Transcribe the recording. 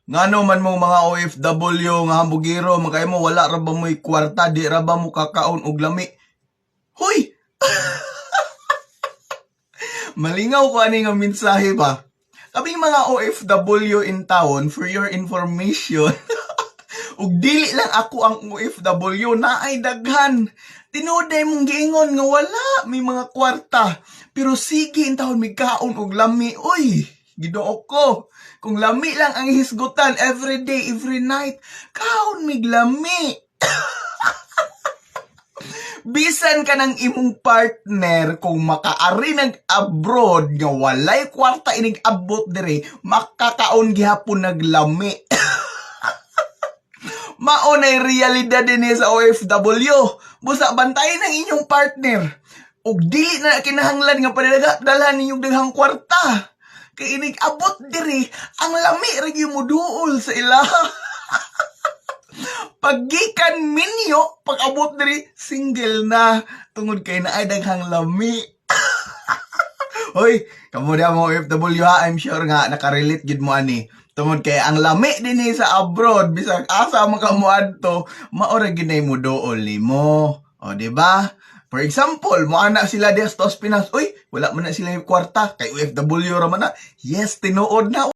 Ngano man mo mga OFW nga hambugiro, makay mo wala ra ba mo'y kwarta, di ra ba mo kakaon og lami? Hoy! Malingaw ko ani nga mensahe ba? Kaming mga OFW in town, for your information, ug dili lang ako ang OFW na ay daghan. Tinuday mong giingon nga wala may mga kwarta. Pero sige in taon may kaon og lami. Uy, Ginoo ko. Kung lami lang ang hisgutan every day, every night, kaon mig lami. Bisan ka ng imong partner kung makaari nag-abroad nga walay kwarta inig abot dire, makakaon gihapon naglami. Maunay realidad din sa OFW. Busa bantayan ang inyong partner. Og dili na kinahanglan nga padalhan ninyong daghang kwarta. Kay inig abot diri ang lami ra gyud mo duol sa ilaha. Paggikan minyo, pag abot diri single na tungod kay naay daghang lami. Hoy, kamo dia mo OFW ha, I'm sure nga nakarelate gid mo ani. Tungod kay ang lami din sa abroad, bisag asa man ka mo adto, maora ginay mo dool nimo. O di ba? For example, mo ana sila diya sa Pinas, uy, wala man na sila yung kwarta kay OFW ra man na. Yes, tinuod na.